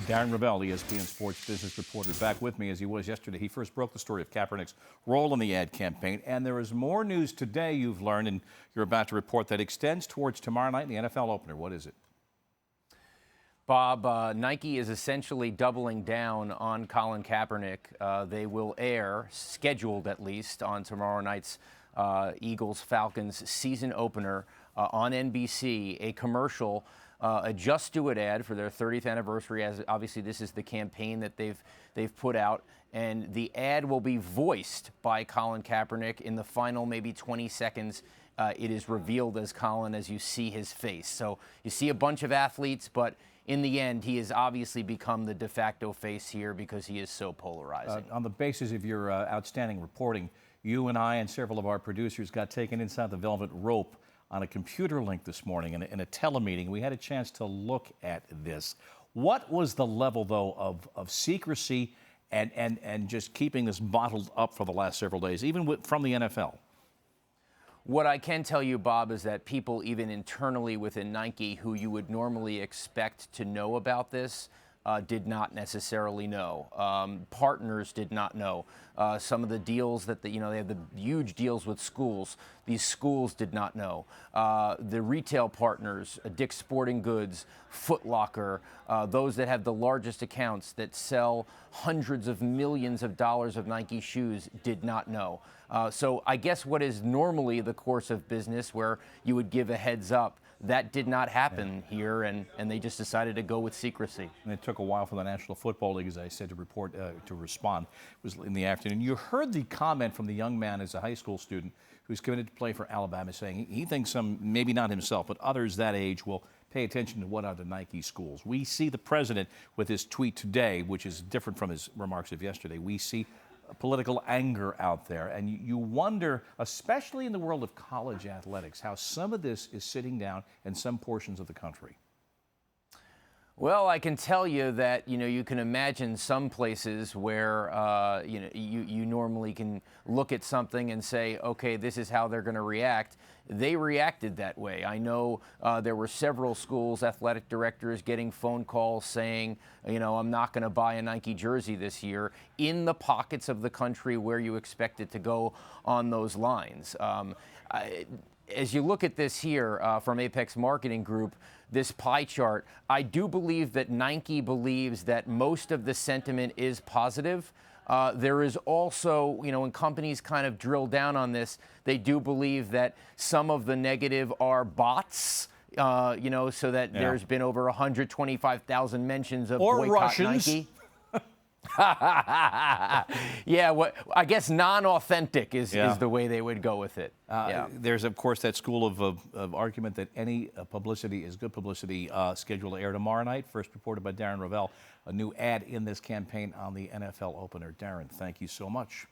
Darren Rovell, ESPN sports business reporter, back with me as he was yesterday. He first broke the story of Kaepernick's role in the ad campaign, and there is more news today you've learned, and you're about to report, that extends towards tomorrow night in the NFL opener. What is it? Bob, Nike is essentially doubling down on Colin Kaepernick. They will air, scheduled at least, on tomorrow night's Eagles-Falcons season opener on NBC, a commercial, a Just Do It ad for their 30th anniversary. As obviously this is the campaign that they've put out, and the ad will be voiced by Colin Kaepernick. In the final maybe 20 seconds, it is revealed as Colin as you see his face. So you see a bunch of athletes, but in the end, he has obviously become the de facto face here because he is so polarizing. On the basis of your outstanding reporting, you and I and several of our producers got taken inside the velvet rope on a computer link this morning in a telemeeting. We had a chance to look at this. What was the level, though, of secrecy and just keeping this bottled up for the last several days, even from the NFL? What I can tell you, Bob, is that people even internally within Nike who you would normally expect to know about this did not necessarily know. Partners did not know. Some of the deals that, they have the huge deals with schools. These schools did not know. The retail partners, Dick's Sporting Goods, Foot Locker, those that have the largest accounts that sell hundreds of millions of dollars of Nike shoes did not know. So I guess what is normally the course of business where you would give a heads up, that did not happen here, and they just decided to go with secrecy. And it took a while for the National Football League, as I said, to respond. It was in the afternoon. You heard the comment from the young man as a high school student who's committed to play for Alabama, saying he thinks some, maybe not himself, but others that age will pay attention to what are the Nike schools. We see the president with his tweet today, which is different from his remarks of yesterday. We see political anger out there, and you wonder, especially in the world of college athletics, how some of this is sitting down in some portions of the country. Well, I can tell you that, you can imagine some places where, you normally can look at something and say, okay, this is how they're going to react. They reacted that way. I know there were several schools, athletic directors getting phone calls saying, I'm not going to buy a Nike jersey this year, in the pockets of the country where you expect it to go on those lines. As you look at this here from Apex Marketing Group, this pie chart, I do believe that Nike believes that most of the sentiment is positive. There is also, when companies kind of drill down on this, they do believe that some of the negative are bots. So that there's been over 125,000 mentions of or boycott Russians. Nike. Yeah, I guess non-authentic is the way they would go with it. There's, of course, that school of argument that any publicity is good publicity, scheduled to air tomorrow night. First reported by Darren Rovell, a new ad in this campaign on the NFL opener. Darren, thank you so much.